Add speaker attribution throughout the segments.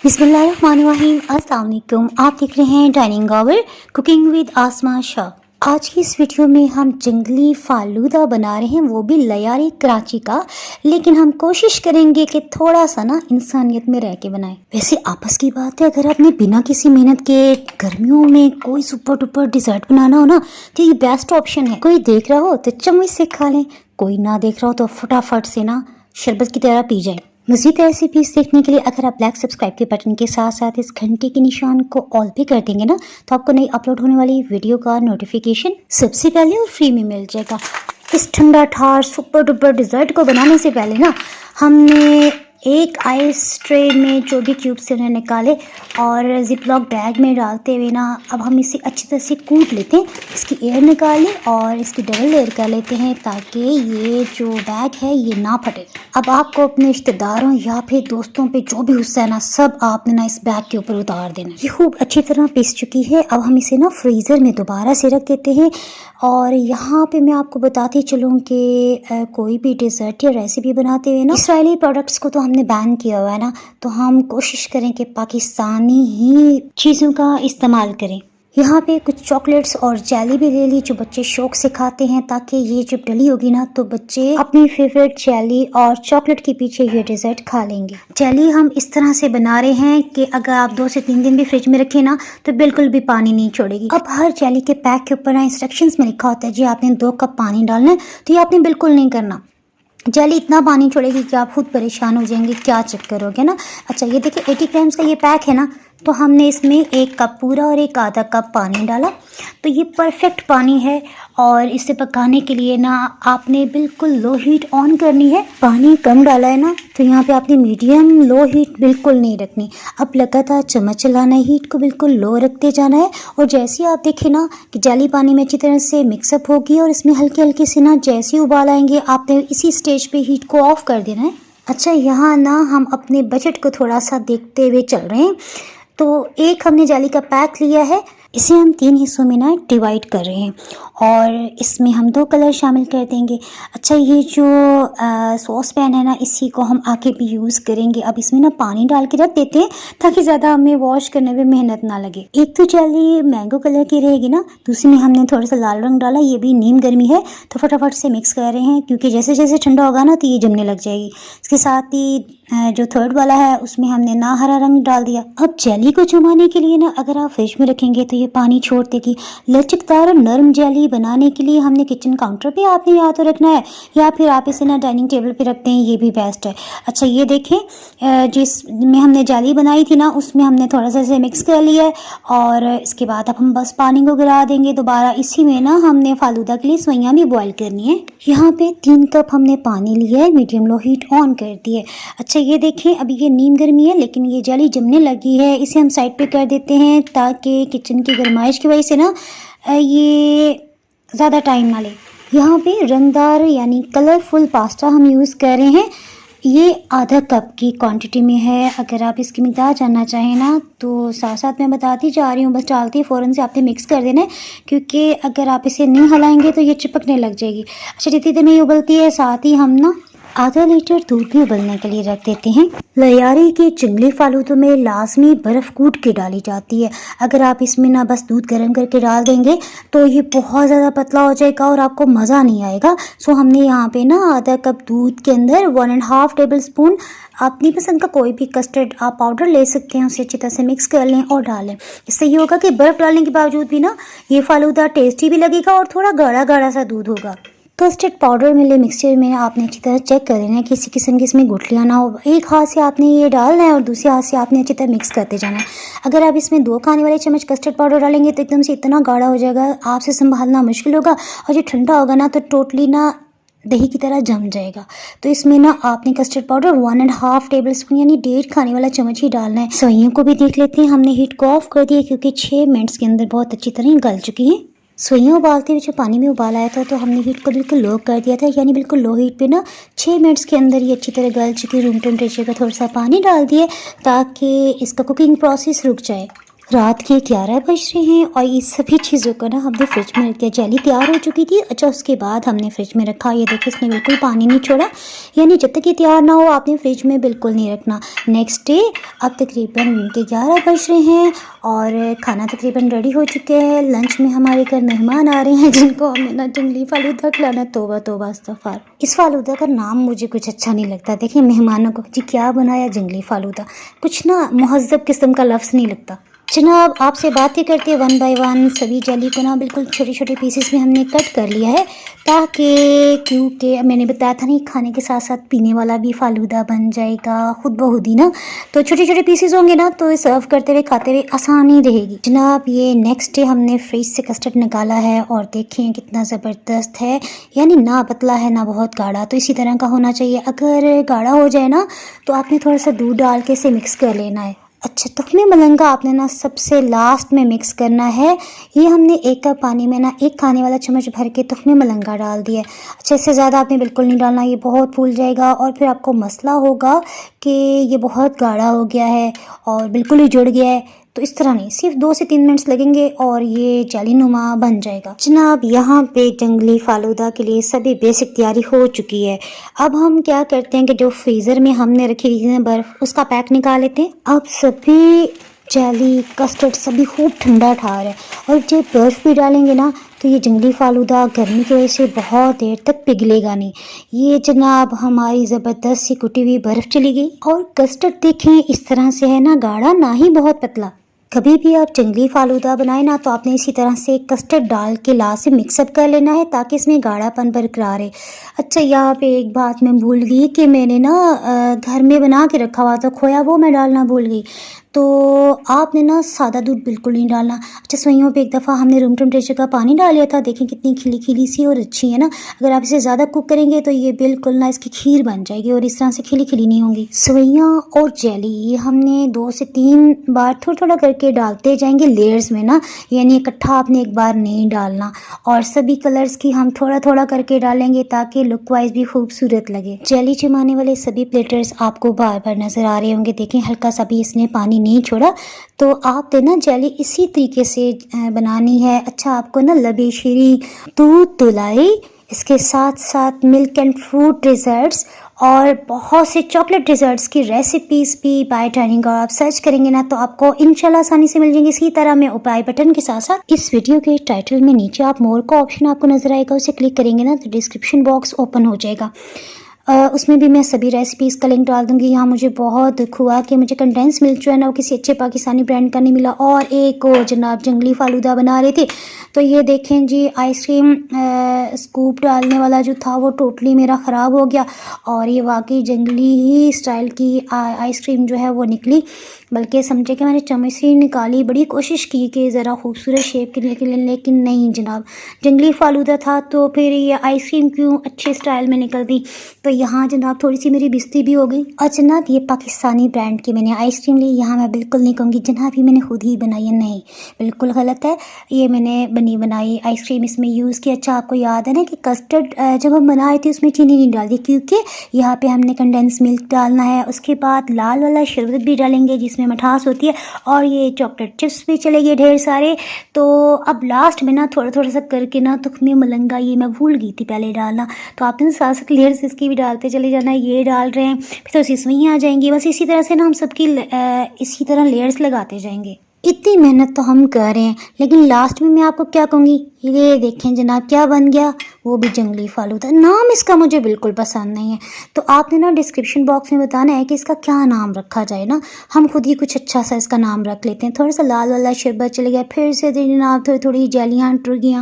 Speaker 1: बिस्मिल्लाहिर्रहमानिर्रहीम। अस्सलाम वालेकुम। आप देख रहे हैं डाइनिंग आवर कुकिंग विद आसमा शाह। आज की इस वीडियो में हम जंगली फालूदा बना रहे हैं, वो भी लयारी कराची का। लेकिन हम कोशिश करेंगे कि थोड़ा सा ना इंसानियत में रह के बनाएं। वैसे आपस की बात है, अगर आपने बिना किसी मेहनत के गर्मियों में कोई सुपर डुपर डिजर्ट बनाना हो ना, तो ये बेस्ट ऑप्शन है। कोई देख रहा हो तो चम्मच से खा लें, कोई ना देख रहा हो तो फटाफट से ना शरबत की तरह पी जाए। मज़ीद रेसिपीज देखने के लिए अगर आप ब्लैक सब्सक्राइब के बटन के साथ साथ इस घंटे के निशान को ऑल पे कर देंगे ना, तो आपको नई अपलोड होने वाली वीडियो का नोटिफिकेशन सबसे पहले और फ्री में मिल जाएगा। इस ठंडा ठार सुपर डुपर डिज़र्ट को बनाने से पहले ना हमने एक आइस ट्रे में जो भी क्यूब्स से उन्हें निकाले और जिपलॉक बैग में डालते हुए ना अब हम इसे अच्छी तरह से कूट लेते हैं। इसकी एयर निकालें और इसकी डबल लेयर कर लेते हैं ताकि ये जो बैग है ये ना फटे। अब आपको अपने रिश्तेदारों या फिर दोस्तों पे जो भी गुस्सा है ना, सब आपने ना इस बैग के ऊपर उतार देना। ये खूब अच्छी तरह पिस चुकी है। अब हम इसे ना फ्रीज़र में दोबारा से रख देते हैं। और यहाँ पे मैं आपको बताती चलूँ कि कोई भी डिज़र्ट या रेसिपी बनाते हुए ना इसराइली प्रोडक्ट्स को तो हमने बैन किया हुआ है ना, तो हम कोशिश करें कि पाकिस्तानी ही चीज़ों का इस्तेमाल करें। यहाँ पे कुछ चॉकलेट्स और जेली भी ले ली जो बच्चे शौक से खाते हैं, ताकि ये जब डली होगी ना तो बच्चे अपनी फेवरेट जेली और चॉकलेट के पीछे ये डिज़र्ट खा लेंगे। जेली हम इस तरह से बना रहे हैं कि अगर आप 2 से 3 दिन भी फ्रिज में रखें ना तो बिल्कुल भी पानी नहीं छोड़ेगी। अब हर जेली के पैक के ऊपर ना इंस्ट्रक्शंस में लिखा होता है जी आपने 2 कप पानी डालना है, तो ये आपने बिल्कुल नहीं करना। जेली इतना पानी छोड़ेगी कि आप खुद परेशान हो जाएंगे, क्या चक्कर हो गया ना। अच्छा ये देखिए 80 ग्राम्स का ये पैक है ना, तो हमने इसमें 1 कप पूरा और 1 आधा कप पानी डाला, तो ये परफेक्ट पानी है। और इसे पकाने के लिए ना आपने बिल्कुल लो हीट ऑन करनी है। पानी कम डाला है ना, तो यहाँ पे आपने मीडियम लो हीट बिल्कुल नहीं रखनी। अब लगातार चम्मच चलाना है, हीट को बिल्कुल लो रखते जाना है। और जैसे आप देखें ना कि जेली पानी में अच्छी तरह से मिक्सअप होगी और इसमें हल्के हल्के से ना जैसे उबाल आएंगे आपने इसी स्टेज पे हीट को ऑफ कर देना है। अच्छा यहाँ ना हम अपने बजट को थोड़ा सा देखते हुए चल रहे हैं, तो एक हमने जेली का पैक लिया है, इसे हम 3 हिस्सों में ना डिवाइड कर रहे हैं और इसमें हम 2 कलर शामिल कर देंगे। अच्छा ये जो सॉस पैन है ना, इसी को हम आगे भी यूज़ करेंगे। अब इसमें ना पानी डाल के रख देते हैं ताकि ज़्यादा हमें वॉश करने में मेहनत ना लगे। एक तो जेली मैंगो कलर की रहेगी ना, दूसरी में हमने थोड़ा सा लाल रंग डाला, ये भी नीम गर्मी है तो फटाफट से मिक्स कर रहे हैं क्योंकि जैसे जैसे ठंडा होगा ना तो ये जमने लग जाएगी। इसके साथ ही जो थर्ड वाला है उसमें हमने ना हरा रंग डाल दिया। अब जेली को जमाने के लिए ना अगर आप फ्रिज में रखेंगे तो ये पानी छोड़ देगी। लचकदार और नरम जेली बनाने के लिए हमने किचन काउंटर पे आपने या तो रखना है या फिर आप इसे ना डाइनिंग टेबल पे रखते हैं, ये भी बेस्ट है। अच्छा ये देखें जिसमें हमने जेली बनाई थी ना उसमें हमने थोड़ा सा इसे मिक्स कर लिया है और इसके बाद अब हम बस पानी को गिरा देंगे दोबारा। इसी में ना हमने फालूदा के लिए सवैयाँ भी बॉईल करनी है। यहाँ पे 3 कप हमने पानी लिया है, मीडियम लो हीट ऑन कर दी है। अच्छा ये देखें अभी ये नीम गर्मी है लेकिन ये जेली जमने लगी है, इसे हम साइड पे कर देते हैं ताकि किचन की गर्माइश की वजह से ना ये ज़्यादा टाइम ना ले। यहाँ पे रंगदार यानी कलरफुल पास्ता हम यूज़ कर रहे हैं, ये आधा कप की क्वांटिटी में है। अगर आप इसकी मिकदार जानना चाहें ना तो साथ साथ मैं बताती जा रही हूँ, बस डालती फ़ौरन से आपने मिक्स कर देना है क्योंकि अगर आप इसे नहीं हिलाएंगे तो ये चिपकने लग जाएगी। अच्छा जितनी देर में ये उबलती है साथ ही हम ना आधा लीटर दूध भी उबलने के लिए रख देते हैं। लयारी के जंगली फालूदों में लाजमी बर्फ़ कूट के डाली जाती है। अगर आप इसमें ना बस दूध गर्म करके डाल देंगे तो ये बहुत ज़्यादा पतला हो जाएगा और आपको मज़ा नहीं आएगा। सो हमने यहाँ पे ना आधा कप दूध के अंदर 1.5 टेबल स्पून अपनी पसंद का कोई भी कस्टर्ड आप पाउडर ले सकते हैं, उसे अच्छी तरह से मिक्स कर लें और डालें। इससे ये होगा कि बर्फ़ डालने के बावजूद भी ना ये फालूदा टेस्टी भी लगेगा और थोड़ा गाढ़ा गाढ़ा सा दूध होगा। कस्टर्ड पाउडर मिले मिक्सचर में आपने अच्छी तरह चेक कर लेना है किसी किस्म की इसमें गुठलियाँ ना हो। एक हाथ से आपने ये डालना है और दूसरे हाथ से आपने अच्छी तरह मिक्स करते जाना है। अगर आप इसमें 2 खाने वाले चम्मच कस्टर्ड पाउडर डालेंगे तो एकदम से इतना गाढ़ा हो जाएगा आपसे संभालना मुश्किल होगा और जो ठंडा होगा ना तो टोटली ना दही की तरह जम जाएगा। तो इसमें ना आपने कस्टर्ड पाउडर 1.5 टेबल स्पून यानी 1.5 खाने वाला चम्मच ही डालना है। सवैयों को भी देख लेते हैं, हमने हीट को ऑफ कर दिया क्योंकि 6 मिनट्स के अंदर बहुत अच्छी तरह गल चुकी हैं। सवैयाँ उबालते हुए जो पानी में उबाल आया था तो हमने हीट को बिल्कुल लो कर दिया था, यानी बिल्कुल लो हीट पे ना 6 मिनट्स के अंदर ये अच्छी तरह गल चुकी। रूम टेम्परेचर का थोड़ा सा पानी डाल दिए ताकि इसका कुकिंग प्रोसेस रुक जाए। रात के 11 बज रहे हैं और ये सभी चीज़ों को ना हमने फ्रिज में रख दिया। जेली तैयार हो चुकी थी। अच्छा, उसके बाद हमने फ्रिज में रखा। ये देखिए इसने बिल्कुल पानी नहीं छोड़ा, यानी जब तक ये तैयार ना हो आपने फ्रिज में बिल्कुल नहीं रखना। नेक्स्ट डे अब तकरीबन के 11 बज रहे हैं और खाना तकरीबन रेडी हो चुके हैं। लंच में हमारे घर मेहमान आ रहे हैं जिनको हमने ना जंगली फालूदा खिलाना। तौबा तौबा इस्तग़फ़ार। इस फालूदा का नाम मुझे कुछ अच्छा नहीं लगता। देखिए मेहमानों को जी क्या बनाया, जंगली फालूदा, कुछ ना महज़्ज़ब किस्म का लफ्ज़ नहीं लगता। जनाब आपसे बातें करते वन बाय वन सभी जेली को ना बिल्कुल छोटे छोटे पीसेस में हमने कट कर लिया है, ताकि क्योंकि मैंने बताया था नहीं खाने के साथ साथ पीने वाला भी फालूदा बन जाएगा खुद ब खुद ही ना। तो छोटे छोटे पीसेस होंगे ना तो सर्व करते हुए खाते हुए आसानी रहेगी। जनाब ये नेक्स्ट डे हमने फ्रिज से कस्टर्ड निकाला है और देखें कितना ज़बरदस्त है, यानी ना पतला है ना बहुत गाढ़ा, तो इसी तरह का होना चाहिए। अगर गाढ़ा हो जाए ना तो आपने थोड़ा सा दूध डाल के इसे मिक्स कर लेना है। अच्छा, तुखमी मलंगा आपने ना सबसे लास्ट में मिक्स करना है। ये हमने 1 कप पानी में ना 1 खाने वाला चम्मच भर के तुखमी मलंगा डाल दिया है। अच्छा, इससे ज़्यादा आपने बिल्कुल नहीं डालना, ये बहुत फूल जाएगा और फिर आपको मसला होगा कि ये बहुत गाढ़ा हो गया है और बिल्कुल ही जुड़ गया है। तो इस तरह नहीं, सिर्फ 2 से 3 मिनट्स लगेंगे और ये जालीनुमा बन जाएगा। जनाब यहाँ पे जंगली फालूदा के लिए सभी बेसिक तैयारी हो चुकी है। अब हम क्या करते हैं कि जो फ्रीज़र में हमने रखी हुई है बर्फ़, उसका पैक निकाल लेते हैं। अब सभी जेली कस्टर्ड सभी खूब ठंडा ठा रहा है और जब बर्फ़ भी डालेंगे ना तो ये जंगली फालूदा गर्मी की वजह से बहुत देर तक पिघलेगा नहीं। ये जनाब हमारी ज़बरदस्त सी कुटी हुई बर्फ़ चली गई और कस्टर्ड देखें इस तरह से है ना गाढ़ा, ना ही बहुत पतला। कभी भी आप जंगली फालूदा बनाए ना तो आपने इसी तरह से कस्टर्ड डाल के लास्ट से मिक्सअप कर लेना है ताकि इसमें गाढ़ापन बरकरार है। अच्छा, यहाँ पे एक बात मैं भूल गई कि मैंने ना घर में बना के रखा हुआ था खोया, वो मैं डालना भूल गई। तो आपने ना सादा दूध बिल्कुल नहीं डालना। अच्छा, सवैयों पे एक दफ़ा हमने रूम टेम्परेचर का पानी डाल लिया था, देखें कितनी खिली खिली सी और अच्छी है ना। अगर आप इसे ज़्यादा कुक करेंगे तो ये बिल्कुल ना इसकी खीर बन जाएगी और इस तरह से खिली खिली नहीं होंगी। सवैयाँ और जेली ये हमने 2 से 3 बार थोड़ा थोड़ा करके डालते जाएंगे लेयर्स में ना, यानी इकट्ठा आपने एक बार नहीं डालना। और सभी कलर्स की हम थोड़ा थोड़ा करके डालेंगे ताकि लुक वाइज भी खूबसूरत लगे। जेली जमाने वाले सभी प्लेटर्स आपको बार बार नज़र आ रहे होंगे, देखें हल्का सा भी इसने पानी नहीं छोड़ा। तो आप ना जेली इसी तरीके से बनानी है। अच्छा, आपको ना लबे शीरी दूध तुलाई, इसके साथ साथ मिल्क एंड फ्रूट डिज़र्ट्स और बहुत से चॉकलेट डिज़र्ट्स की रेसिपीज़ भी बाय डाइनिंग, और आप सर्च करेंगे ना तो आपको इंशाल्लाह आसानी से मिल जाएंगी। इसी तरह मैं उपाय बटन के साथ साथ इस वीडियो के टाइटल में नीचे आप मोर का ऑप्शन आपको नजर आएगा, उसे क्लिक करेंगे ना तो डिस्क्रिप्शन बॉक्स ओपन हो जाएगा। उसमें भी मैं सभी रेसिपीज़ का लिंक डाल दूंगी। यहाँ मुझे बहुत दुख हुआ कि मुझे कंडेंस मिल्क जो है ना वो किसी अच्छे पाकिस्तानी ब्रांड का नहीं मिला। और एक और जनाब जंगली फालूदा बना रहे थे तो ये देखें जी आइसक्रीम स्कूप डालने वाला जो था वो टोटली मेरा ख़राब हो गया और ये वाकई जंगली ही स्टाइल की आइसक्रीम जो है वो निकली। बल्कि समझे कि मैंने चम्मच से निकाली, बड़ी कोशिश की कि ज़रा खूबसूरत शेप के लिए, लेकिन नहीं जनाब, जंगली फालूदा था तो फिर ये आइसक्रीम क्यों अच्छे स्टाइल में निकल दी। तो यहाँ जनाब थोड़ी सी मेरी बेइज्जती भी हो गई। और जनाब ये पाकिस्तानी ब्रांड की मैंने आइसक्रीम ली, यहाँ मैं बिल्कुल नहीं कहूँगी जनाब ये मैंने खुद ही बनाई है, नहीं बिल्कुल गलत है। ये मैंने बनी बनाई आइसक्रीम इसमें यूज़ की। अच्छा, आपको याद है ना कि कस्टर्ड जब हम बनाए थे उसमें चीनी नहीं डाल दी क्योंकि यहाँ पे हमने कंडेंस मिल्क डालना है। उसके बाद लाल वाला शरबत भी डालेंगे जिसमें मिठास होती है और ये चॉकलेट चिप्स भी चलेंगे ढेर सारे। तो अब लास्ट में ना थोड़ा थोड़ा सा करके ना तुखमी मलंगा ये मैं भूल गई थी पहले डालना, तो आपने साथ साथ लेयर्स इसकी भी डालते चले जाना। ये डाल रहे हैं फिर तो इसमें ही आ जाएंगी। बस इसी तरह से ना हम सबकी इसी तरह लेयर्स लगाते जाएंगे। इतनी मेहनत तो हम कर रहे हैं लेकिन लास्ट में मैं आपको क्या कहूँगी, ये देखें जनाब क्या बन गया, वो भी जंगली फालूदा। नाम इसका मुझे बिल्कुल पसंद नहीं है, तो आपने ना डिस्क्रिप्शन बॉक्स में बताना है कि इसका क्या नाम रखा जाए ना। हम खुद ही कुछ अच्छा सा इसका नाम रख लेते हैं। थोड़ा सा लाल वाला शरबत चले गया, फिर से जनाब थोड़ी थोड़ी जेलियाँ टूट गई।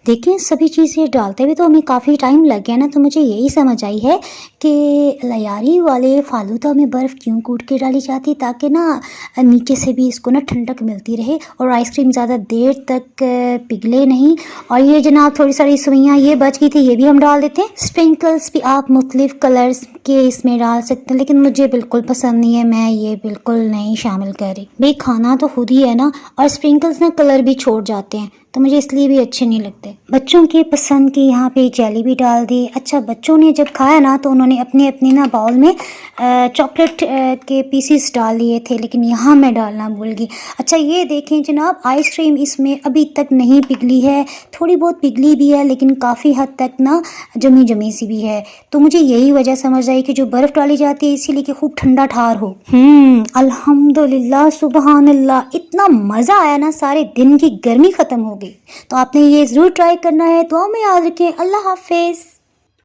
Speaker 1: देखिए सभी चीज़ें डालते हुए तो हमें काफ़ी टाइम लग गया ना, तो मुझे यही समझ आई है कि लयारी वाले फालूदा में बर्फ़ क्यों कूट के डाली जाती ताकि ना नीचे से भी इसको ना ठंडक मिलती रहे और आइसक्रीम ज़्यादा देर तक पिघले नहीं। और ये जनाब थोड़ी सारी सुइयाँ ये बच गई थी, ये भी हम डाल देते हैं। स्प्रिंकल्स भी आप मुख्तलिफ़ कलर्स के इसमें डाल सकते हैं लेकिन मुझे बिल्कुल पसंद नहीं है, मैं ये बिल्कुल नहीं शामिल कर रही। भाई खाना तो खुद ही है ना, और स्प्रिंकल्स ना कलर भी छोड़ जाते हैं तो मुझे इसलिए भी अच्छे नहीं लगते। बच्चों के पसंद की यहाँ पे जेली भी डाल दी। अच्छा, बच्चों ने जब खाया ना तो उन्होंने अपने अपने ना बाउल में चॉकलेट के पीसीस डाल लिए थे, लेकिन यहाँ मैं डालना भूल गई। अच्छा, ये देखें जनाब, आइसक्रीम इसमें अभी तक नहीं पिघली है, थोड़ी बहुत पिघली भी है लेकिन काफ़ी हद तक ना जमी जमी सी भी है। तो मुझे यही वजह समझ आई कि जो बर्फ़ डाली जाती है इसीलिए कि खूब ठंडा ठार हो। अल्हम्दुलिल्लाह, सुबहान अल्लाह, इतना मज़ा आया ना, सारे दिन की गर्मी ख़त्म हो गई। तो आपने ये ज़रूर ट्राई करना है। दुआ में याद रखें। अल्लाह हाफिज़।